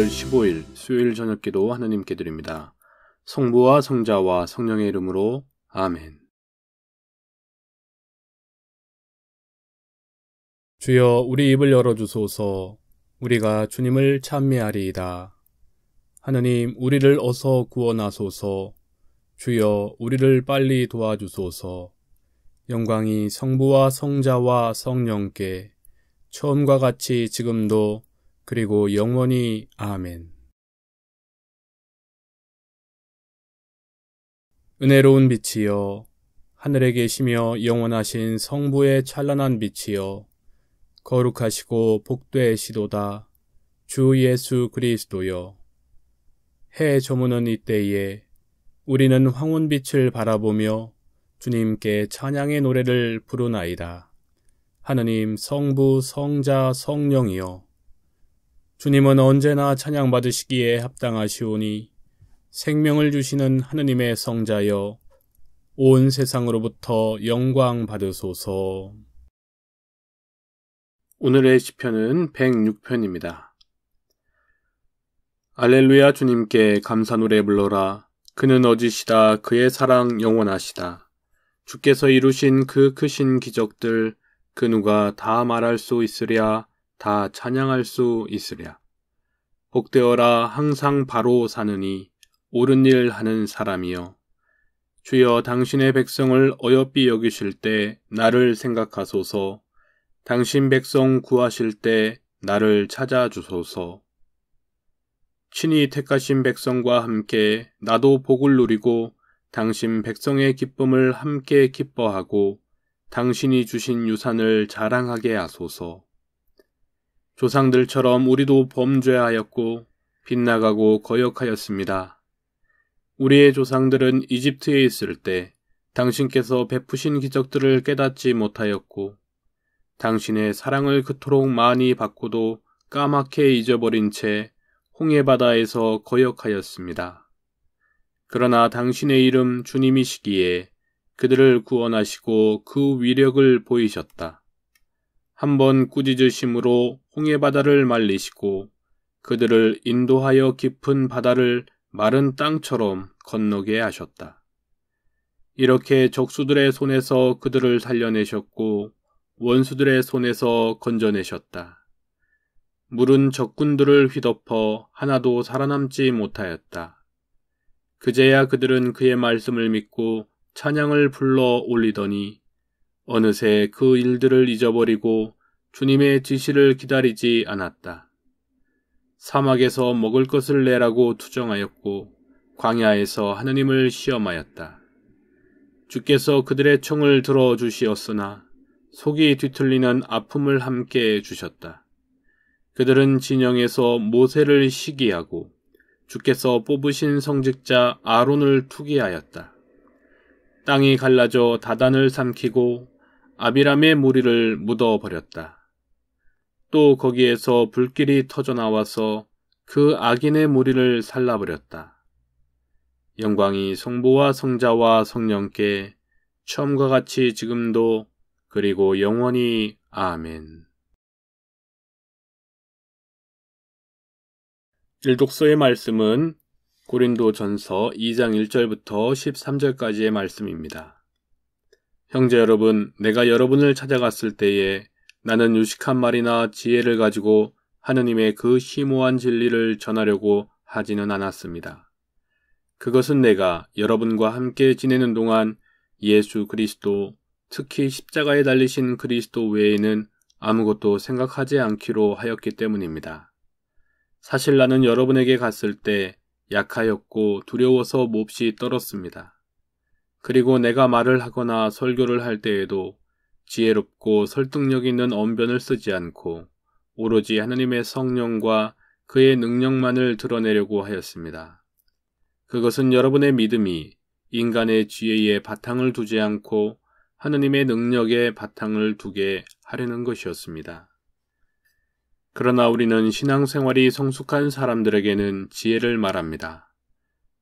15일 수요일 저녁기도 하나님께 드립니다. 성부와 성자와 성령의 이름으로 아멘. 주여 우리 입을 열어주소서. 우리가 주님을 찬미하리이다. 하느님 우리를 어서 구원하소서. 주여 우리를 빨리 도와주소서. 영광이 성부와 성자와 성령께 처음과 같이 지금도 그리고 영원히 아멘. 은혜로운 빛이여, 하늘에 계시며 영원하신 성부의 찬란한 빛이여, 거룩하시고 복되시도다 주 예수 그리스도여. 해 저무는 이때에 우리는 황혼빛을 바라보며 주님께 찬양의 노래를 부르나이다. 하느님 성부 성자 성령이여, 주님은 언제나 찬양받으시기에 합당하시오니 생명을 주시는 하느님의 성자여, 온 세상으로부터 영광 받으소서. 오늘의 시편은 106편입니다. 알렐루야. 주님께 감사 노래 불러라. 그는 어지시다. 그의 사랑 영원하시다. 주께서 이루신 그 크신 기적들 그 누가 다 말할 수 있으랴. 다 찬양할 수 있으랴. 복되어라. 항상 바로 사느니 옳은 일 하는 사람이여. 주여 당신의 백성을 어여삐 여기실 때 나를 생각하소서. 당신 백성 구하실 때 나를 찾아주소서. 친히 택하신 백성과 함께 나도 복을 누리고 당신 백성의 기쁨을 함께 기뻐하고 당신이 주신 유산을 자랑하게 하소서. 조상들처럼 우리도 범죄하였고 빗나가고 거역하였습니다. 우리의 조상들은 이집트에 있을 때 당신께서 베푸신 기적들을 깨닫지 못하였고 당신의 사랑을 그토록 많이 받고도 까맣게 잊어버린 채 홍해바다에서 거역하였습니다. 그러나 당신의 이름 주님이시기에 그들을 구원하시고 그 위력을 보이셨다. 한번 꾸짖으심으로 홍해바다를 말리시고 그들을 인도하여 깊은 바다를 마른 땅처럼 건너게 하셨다. 이렇게 적수들의 손에서 그들을 살려내셨고 원수들의 손에서 건져내셨다. 물은 적군들을 휘덮어 하나도 살아남지 못하였다. 그제야 그들은 그의 말씀을 믿고 찬양을 불러 올리더니 어느새 그 일들을 잊어버리고 주님의 지시를 기다리지 않았다. 사막에서 먹을 것을 내라고 투정하였고 광야에서 하느님을 시험하였다. 주께서 그들의 청을 들어주시었으나 속이 뒤틀리는 아픔을 함께 주셨다. 그들은 진영에서 모세를 시기하고 주께서 뽑으신 성직자 아론을 투기하였다. 땅이 갈라져 다단을 삼키고 아비람의 무리를 묻어버렸다. 또 거기에서 불길이 터져나와서 그 악인의 무리를 살라버렸다. 영광이 성부와 성자와 성령께 처음과 같이 지금도 그리고 영원히 아멘. 일독서의 말씀은 고린도전서 2장 1절부터 13절까지의 말씀입니다. 형제 여러분, 내가 여러분을 찾아갔을 때에 나는 유식한 말이나 지혜를 가지고 하느님의 그 심오한 진리를 전하려고 하지는 않았습니다. 그것은 내가 여러분과 함께 지내는 동안 예수 그리스도, 특히 십자가에 달리신 그리스도 외에는 아무것도 생각하지 않기로 하였기 때문입니다. 사실 나는 여러분에게 갔을 때 약하였고 두려워서 몹시 떨었습니다. 그리고 내가 말을 하거나 설교를 할 때에도 지혜롭고 설득력 있는 언변을 쓰지 않고 오로지 하느님의 성령과 그의 능력만을 드러내려고 하였습니다. 그것은 여러분의 믿음이 인간의 지혜에 바탕을 두지 않고 하느님의 능력에 바탕을 두게 하려는 것이었습니다. 그러나 우리는 신앙생활이 성숙한 사람들에게는 지혜를 말합니다.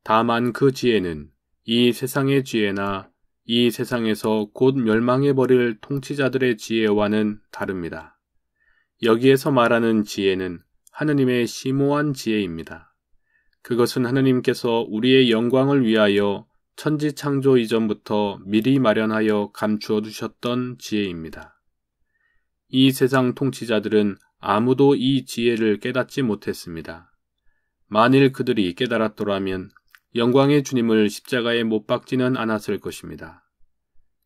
다만 그 지혜는 이 세상의 지혜나 이 세상에서 곧 멸망해버릴 통치자들의 지혜와는 다릅니다. 여기에서 말하는 지혜는 하느님의 심오한 지혜입니다. 그것은 하느님께서 우리의 영광을 위하여 천지 창조 이전부터 미리 마련하여 감추어 두셨던 지혜입니다. 이 세상 통치자들은 아무도 이 지혜를 깨닫지 못했습니다. 만일 그들이 깨달았더라면 영광의 주님을 십자가에 못 박지는 않았을 것입니다.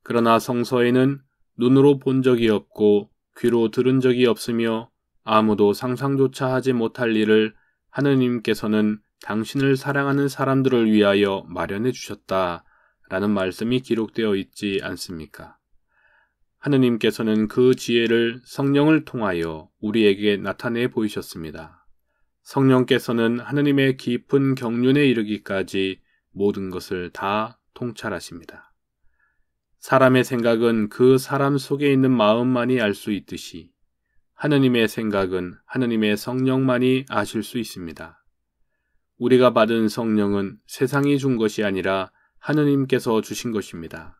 그러나 성서에는 눈으로 본 적이 없고 귀로 들은 적이 없으며 아무도 상상조차 하지 못할 일을 하느님께서는 당신을 사랑하는 사람들을 위하여 마련해 주셨다라는 말씀이 기록되어 있지 않습니까? 하느님께서는 그 지혜를 성령을 통하여 우리에게 나타내 보이셨습니다. 성령께서는 하느님의 깊은 경륜에 이르기까지 모든 것을 다 통찰하십니다. 사람의 생각은 그 사람 속에 있는 마음만이 알 수 있듯이 하느님의 생각은 하느님의 성령만이 아실 수 있습니다. 우리가 받은 성령은 세상이 준 것이 아니라 하느님께서 주신 것입니다.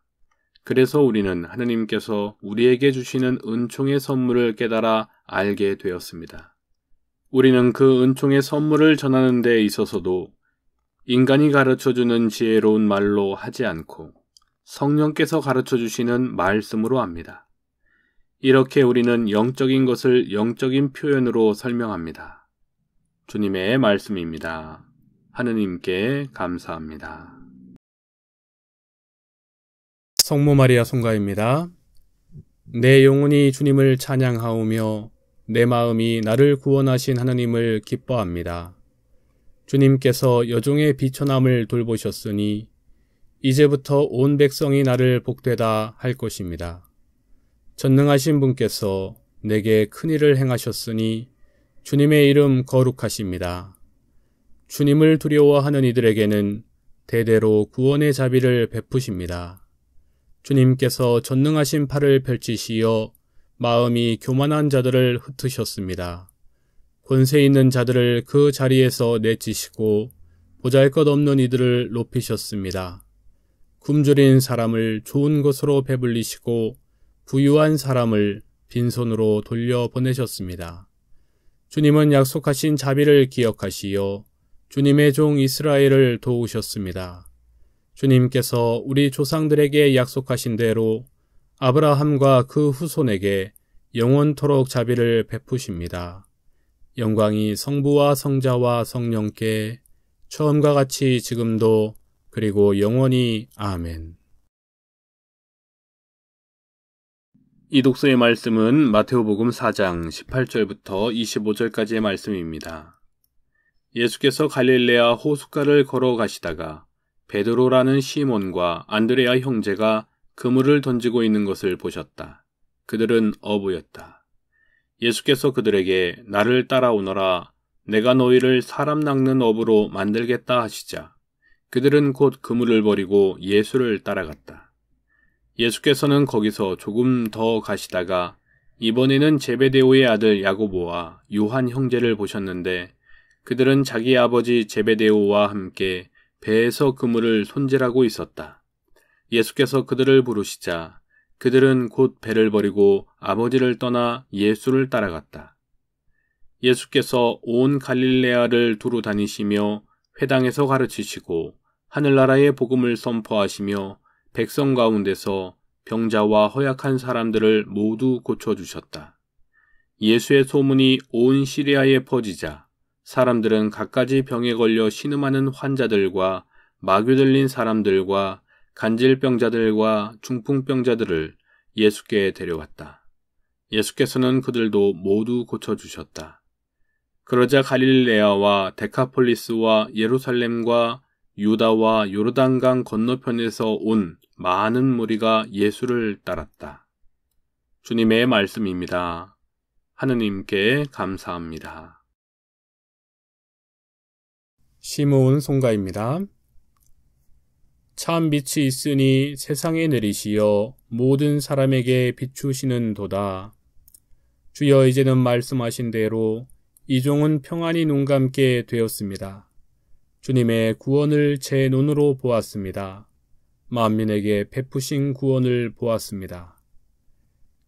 그래서 우리는 하느님께서 우리에게 주시는 은총의 선물을 깨달아 알게 되었습니다. 우리는 그 은총의 선물을 전하는 데 있어서도 인간이 가르쳐주는 지혜로운 말로 하지 않고 성령께서 가르쳐주시는 말씀으로 합니다. 이렇게 우리는 영적인 것을 영적인 표현으로 설명합니다. 주님의 말씀입니다. 하느님께 감사합니다. 성모 마리아 송가입니다. 내 영혼이 주님을 찬양하오며 내 마음이 나를 구원하신 하느님을 기뻐합니다. 주님께서 여종의 비천함을 돌보셨으니 이제부터 온 백성이 나를 복되다 할 것입니다. 전능하신 분께서 내게 큰일을 행하셨으니 주님의 이름 거룩하십니다. 주님을 두려워하는 이들에게는 대대로 구원의 자비를 베푸십니다. 주님께서 전능하신 팔을 펼치시어 마음이 교만한 자들을 흩으셨습니다. 권세 있는 자들을 그 자리에서 내치시고 보잘것없는 이들을 높이셨습니다. 굶주린 사람을 좋은 것으로 배불리시고 부유한 사람을 빈손으로 돌려보내셨습니다. 주님은 약속하신 자비를 기억하시어 주님의 종 이스라엘을 도우셨습니다. 주님께서 우리 조상들에게 약속하신 대로 아브라함과 그 후손에게 영원토록 자비를 베푸십니다. 영광이 성부와 성자와 성령께 처음과 같이 지금도 그리고 영원히 아멘. 이 독서의 말씀은 마테오복음 4장 18절부터 25절까지의 말씀입니다. 예수께서 갈릴레아 호숫가를 걸어가시다가 베드로라는 시몬과 안드레아 형제가 그물을 던지고 있는 것을 보셨다. 그들은 어부였다. 예수께서 그들에게 나를 따라오너라, 내가 너희를 사람 낚는 어부로 만들겠다 하시자 그들은 곧 그물을 버리고 예수를 따라갔다. 예수께서는 거기서 조금 더 가시다가 이번에는 제베데오의 아들 야고보와 요한 형제를 보셨는데 그들은 자기 아버지 제베데오와 함께 배에서 그물을 손질하고 있었다. 예수께서 그들을 부르시자 그들은 곧 배를 버리고 아버지를 떠나 예수를 따라갔다. 예수께서 온 갈릴레아를 두루 다니시며 회당에서 가르치시고 하늘나라의 복음을 선포하시며 백성 가운데서 병자와 허약한 사람들을 모두 고쳐주셨다. 예수의 소문이 온 시리아에 퍼지자 사람들은 갖가지 병에 걸려 신음하는 환자들과 마귀 들린 사람들과 간질병자들과 중풍병자들을 예수께 데려왔다. 예수께서는 그들도 모두 고쳐주셨다. 그러자 갈릴레아와 데카폴리스와 예루살렘과 유다와 요르단강 건너편에서 온 많은 무리가 예수를 따랐다. 주님의 말씀입니다. 하느님께 감사합니다. 시므온 송가입니다. 참 빛이 있으니 세상에 내리시어 모든 사람에게 비추시는 도다. 주여 이제는 말씀하신 대로 이 종은 평안히 눈 감게 되었습니다. 주님의 구원을 제 눈으로 보았습니다. 만민에게 베푸신 구원을 보았습니다.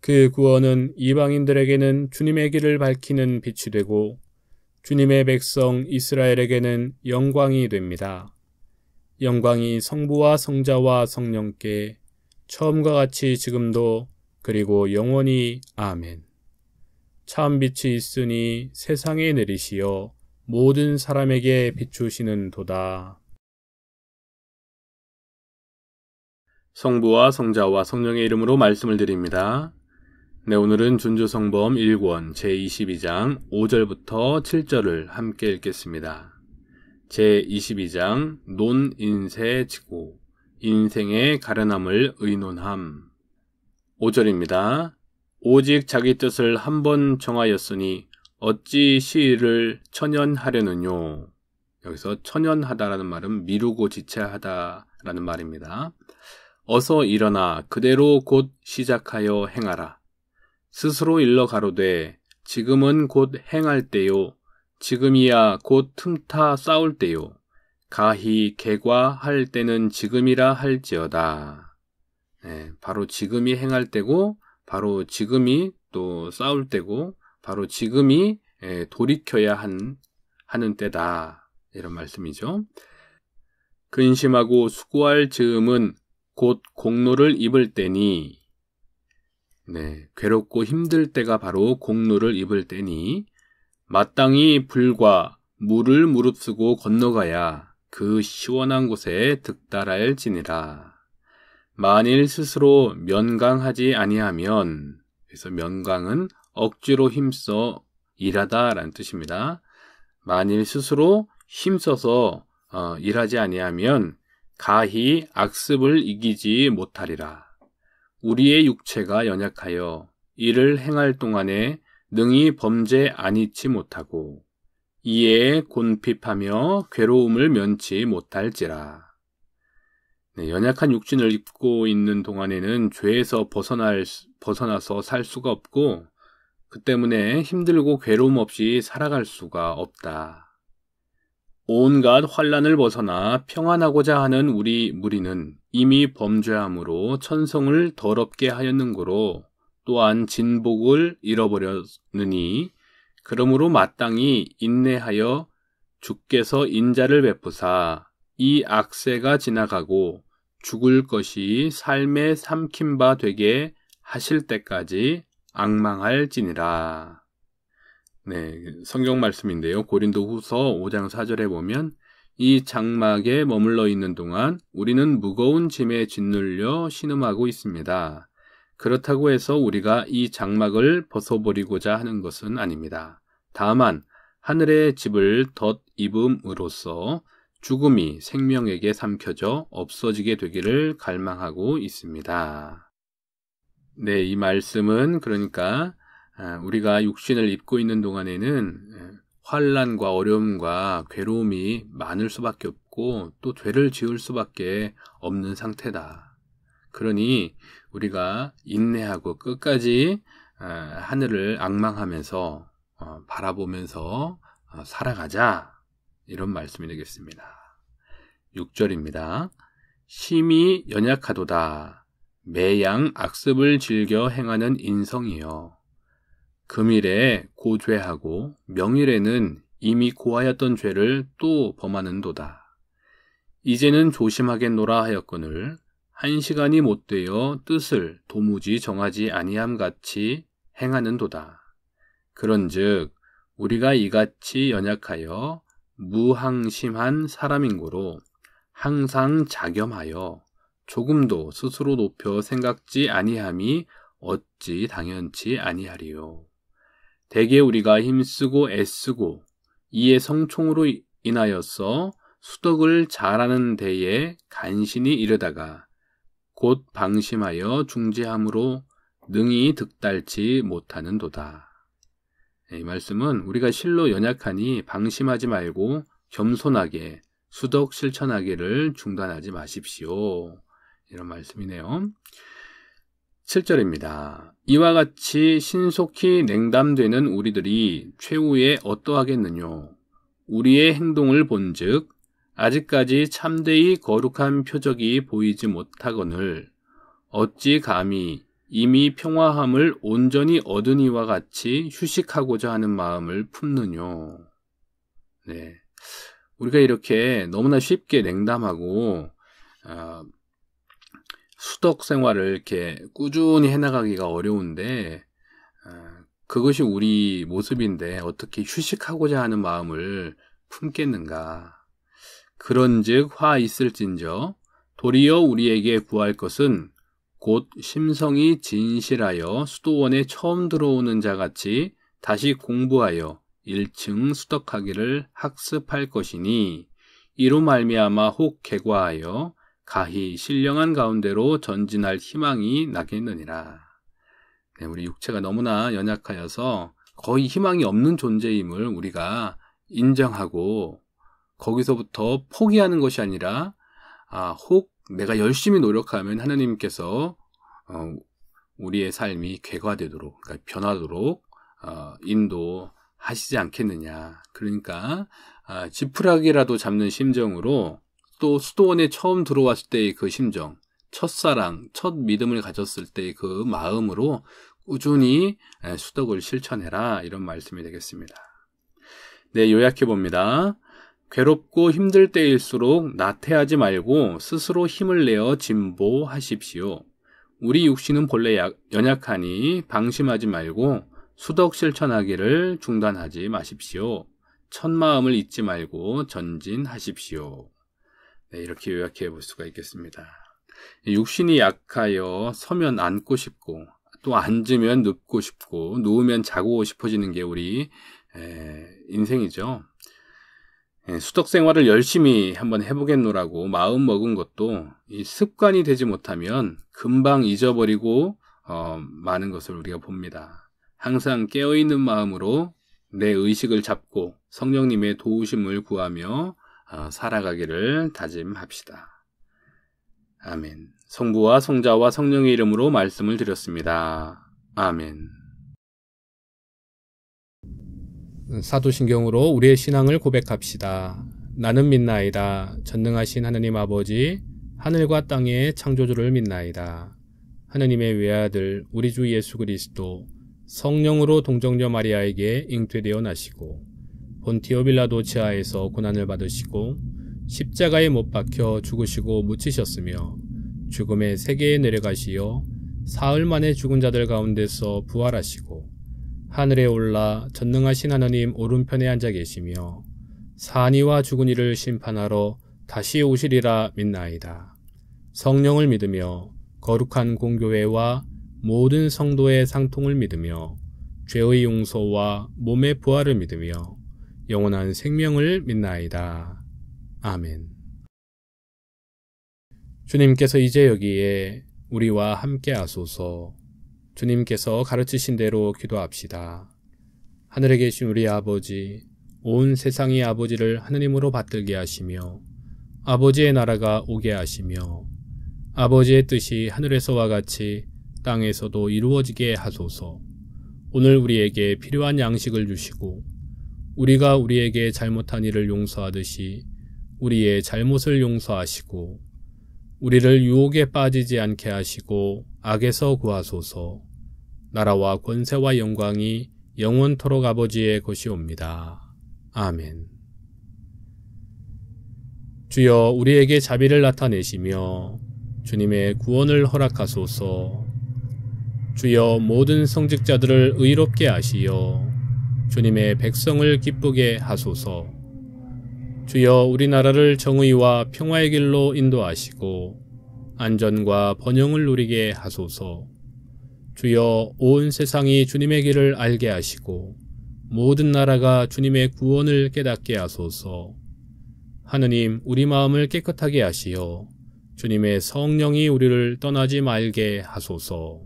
그 구원은 이방인들에게는 주님의 길을 밝히는 빛이 되고 주님의 백성 이스라엘에게는 영광이 됩니다. 영광이 성부와 성자와 성령께 처음과 같이 지금도 그리고 영원히 아멘. 참 빛이 있으니 세상에 내리시어 모든 사람에게 비추시는 도다. 성부와 성자와 성령의 이름으로 말씀을 드립니다. 네, 오늘은 준주성범 1권 제22장 5절부터 7절을 함께 읽겠습니다. 제22장 논인세지고 인생의 가련함을 의논함. 5절입니다. 오직 자기 뜻을 한 번 정하였으니 어찌 시일을 천연하려느뇨. 여기서 천연하다라는 말은 미루고 지체하다라는 말입니다. 어서 일어나 그대로 곧 시작하여 행하라. 스스로 일러 가로되 지금은 곧 행할 때요. 지금이야 곧 틈타 싸울 때요. 가히 개과할 때는 지금이라 할지어다. 네, 바로 지금이 행할 때고 바로 지금이 또 싸울 때고 바로 지금이 돌이켜야 하는 때다. 이런 말씀이죠. 근심하고 수고할 즈음은 곧 공로를 입을 때니, 네, 괴롭고 힘들 때가 바로 공로를 입을 때니 마땅히 불과 물을 무릅쓰고 건너가야 그 시원한 곳에 득달할지니라. 만일 스스로 면강하지 아니하면, 그래서 면강은 억지로 힘써 일하다라는 뜻입니다. 만일 스스로 힘써서 일하지 아니하면 가히 악습을 이기지 못하리라. 우리의 육체가 연약하여 이를 행할 동안에 능히 범죄 아니치 못하고 이에 곤핍하며 괴로움을 면치 못할지라. 네, 연약한 육신을 입고 있는 동안에는 죄에서 벗어나서 살 수가 없고 그 때문에 힘들고 괴로움 없이 살아갈 수가 없다. 온갖 환난을 벗어나 평안하고자 하는 우리 무리는 이미 범죄함으로 천성을 더럽게 하였는고로 또한 진복을 잃어버렸느니 그러므로 마땅히 인내하여 주께서 인자를 베푸사 이 악세가 지나가고 죽을 것이 삶에 삼킨 바 되게 하실 때까지 앙망할지니라. 네, 성경 말씀인데요. 고린도후서 5장 4절에 보면 이 장막에 머물러 있는 동안 우리는 무거운 짐에 짓눌려 신음하고 있습니다. 그렇다고 해서 우리가 이 장막을 벗어버리고자 하는 것은 아닙니다. 다만 하늘의 집을 덧입음으로써 죽음이 생명에게 삼켜져 없어지게 되기를 갈망하고 있습니다. 네, 이 말씀은 그러니까 우리가 육신을 입고 있는 동안에는 환난과 어려움과 괴로움이 많을 수밖에 없고 또 죄를 지을 수밖에 없는 상태다. 그러니 우리가 인내하고 끝까지 하늘을 앙망하면서 바라보면서 살아가자. 이런 말씀이 되겠습니다. 6절입니다. 심히 연약하도다. 매양 악습을 즐겨 행하는 인성이여. 금일에 고죄하고 명일에는 이미 고하였던 죄를 또 범하는도다. 이제는 조심하겠노라 하였거늘 한 시간이 못되어 뜻을 도무지 정하지 아니함 같이 행하는도다. 그런즉 우리가 이같이 연약하여 무항심한 사람인고로 항상 자겸하여 조금도 스스로 높여 생각지 아니함이 어찌 당연치 아니하리요. 대개 우리가 힘쓰고 애쓰고 이에 성총으로 인하여서 수덕을 잘하는 데에 간신히 이르다가 곧 방심하여 중지함으로 능히 득달치 못하는도다. 이 말씀은 우리가 실로 연약하니 방심하지 말고 겸손하게 수덕 실천하기를 중단하지 마십시오. 이런 말씀이네요. 7절입니다. 이와 같이 신속히 냉담되는 우리들이 최후에 어떠하겠느뇨? 우리의 행동을 본즉 아직까지 참되이 거룩한 표적이 보이지 못하거늘 어찌 감히 이미 평화함을 온전히 얻은 이와 같이 휴식하고자 하는 마음을 품느뇨? 네. 우리가 이렇게 너무나 쉽게 냉담하고 수덕 생활을 이렇게 꾸준히 해나가기가 어려운데 그것이 우리 모습인데 어떻게 휴식하고자 하는 마음을 품겠는가. 그런즉 화 있을진저 도리어 우리에게 구할 것은 곧 심성이 진실하여 수도원에 처음 들어오는 자같이 다시 공부하여 1층 수덕하기를 학습할 것이니 이로 말미암아 혹 개과하여 가히 신령한 가운데로 전진할 희망이 나겠느니라. 네, 우리 육체가 너무나 연약하여서 거의 희망이 없는 존재임을 우리가 인정하고 거기서부터 포기하는 것이 아니라 혹 내가 열심히 노력하면 하나님께서 우리의 삶이 궤과되도록, 그러니까 변화도록 인도하시지 않겠느냐. 그러니까 지푸라기라도 잡는 심정으로 또 수도원에 처음 들어왔을 때의 그 심정, 첫사랑, 첫 믿음을 가졌을 때의 그 마음으로 꾸준히 수덕을 실천해라, 이런 말씀이 되겠습니다. 네, 요약해 봅니다. 괴롭고 힘들 때일수록 나태하지 말고 스스로 힘을 내어 진보하십시오. 우리 육신은 본래 연약하니 방심하지 말고 수덕 실천하기를 중단하지 마십시오. 첫 마음을 잊지 말고 전진하십시오. 네, 이렇게 요약해 볼 수가 있겠습니다. 육신이 약하여 서면 앉고 싶고 또 앉으면 눕고 싶고 누우면 자고 싶어지는 게 우리 인생이죠. 수덕 생활을 열심히 한번 해보겠노라고 마음 먹은 것도 이 습관이 되지 못하면 금방 잊어버리고 많은 것을 우리가 봅니다. 항상 깨어있는 마음으로 내 의식을 잡고 성령님의 도우심을 구하며 살아가기를 다짐합시다. 아멘. 성부와 성자와 성령의 이름으로 말씀을 드렸습니다. 아멘. 사도신경으로 우리의 신앙을 고백합시다. 나는 믿나이다. 전능하신 하느님 아버지, 하늘과 땅의 창조주를 믿나이다. 하느님의 외아들 우리 주 예수 그리스도 성령으로 동정녀 마리아에게 잉태되어 나시고 본티오 빌라도 지하에서 고난을 받으시고 십자가에 못 박혀 죽으시고 묻히셨으며 죽음의 세계에 내려가시어 사흘 만에 죽은 자들 가운데서 부활하시고 하늘에 올라 전능하신 하나님 오른편에 앉아 계시며 산이와 죽은 이를 심판하러 다시 오시리라 믿나이다. 성령을 믿으며 거룩한 공교회와 모든 성도의 상통을 믿으며 죄의 용서와 몸의 부활을 믿으며 영원한 생명을 믿나이다. 아멘. 주님께서 이제 여기에 우리와 함께 하소서. 주님께서 가르치신 대로 기도합시다. 하늘에 계신 우리 아버지, 온 세상의 아버지를 하느님으로 받들게 하시며 아버지의 나라가 오게 하시며 아버지의 뜻이 하늘에서와 같이 땅에서도 이루어지게 하소서. 오늘 우리에게 필요한 양식을 주시고 우리가 우리에게 잘못한 일을 용서하듯이 우리의 잘못을 용서하시고 우리를 유혹에 빠지지 않게 하시고 악에서 구하소서. 나라와 권세와 영광이 영원토록 아버지의 것이옵니다. 아멘. 주여 우리에게 자비를 나타내시며 주님의 구원을 허락하소서. 주여 모든 성직자들을 의롭게 하시어 주님의 백성을 기쁘게 하소서. 주여 우리나라를 정의와 평화의 길로 인도하시고 안전과 번영을 누리게 하소서. 주여 온 세상이 주님의 길을 알게 하시고 모든 나라가 주님의 구원을 깨닫게 하소서. 하느님 우리 마음을 깨끗하게 하시어 주님의 성령이 우리를 떠나지 말게 하소서.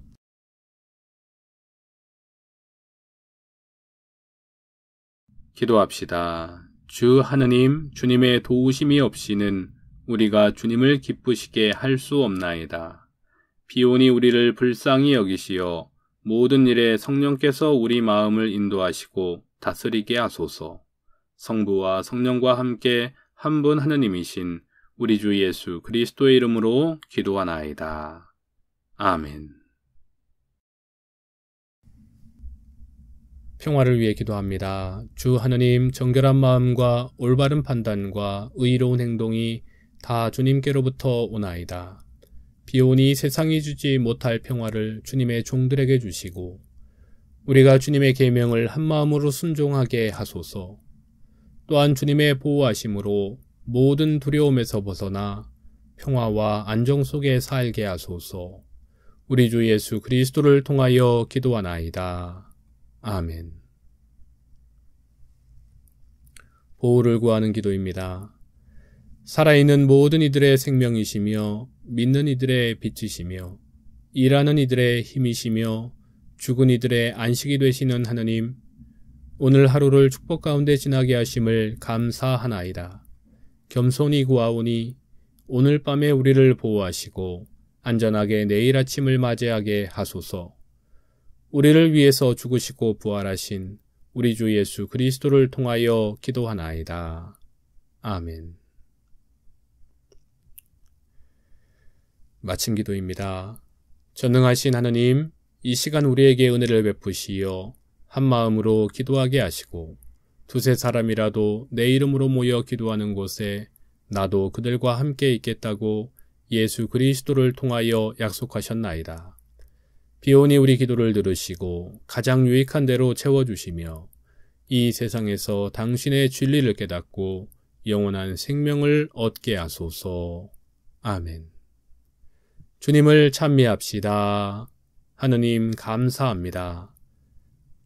기도합시다. 주 하느님 주님의 도우심이 없이는 우리가 주님을 기쁘시게 할 수 없나이다. 비오니 우리를 불쌍히 여기시어 모든 일에 성령께서 우리 마음을 인도하시고 다스리게 하소서. 성부와 성령과 함께 한 분 하느님이신 우리 주 예수 그리스도의 이름으로 기도하나이다. 아멘. 평화를 위해 기도합니다. 주 하느님, 정결한 마음과 올바른 판단과 의로운 행동이 다 주님께로부터 오나이다. 비오니 세상이 주지 못할 평화를 주님의 종들에게 주시고 우리가 주님의 계명을 한마음으로 순종하게 하소서. 또한 주님의 보호하심으로 모든 두려움에서 벗어나 평화와 안정 속에 살게 하소서. 우리 주 예수 그리스도를 통하여 기도하나이다. 아멘. 보호를 구하는 기도입니다. 살아있는 모든 이들의 생명이시며 믿는 이들의 빛이시며 일하는 이들의 힘이시며 죽은 이들의 안식이 되시는 하느님, 오늘 하루를 축복 가운데 지나게 하심을 감사하나이다. 겸손히 구하오니 오늘 밤에 우리를 보호하시고 안전하게 내일 아침을 맞이하게 하소서. 우리를 위해서 죽으시고 부활하신 우리 주 예수 그리스도를 통하여 기도하나이다. 아멘. 마침 기도입니다. 전능하신 하느님, 이 시간 우리에게 은혜를 베푸시어 한 마음으로 기도하게 하시고 두세 사람이라도 내 이름으로 모여 기도하는 곳에 나도 그들과 함께 있겠다고 예수 그리스도를 통하여 약속하셨나이다. 비오니 우리 기도를 들으시고 가장 유익한 대로 채워주시며 이 세상에서 당신의 진리를 깨닫고 영원한 생명을 얻게 하소서. 아멘. 주님을 찬미합시다. 하느님 감사합니다.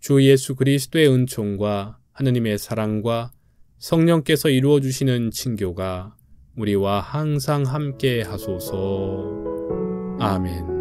주 예수 그리스도의 은총과 하느님의 사랑과 성령께서 이루어 주시는 친교가 우리와 항상 함께 하소서. 아멘.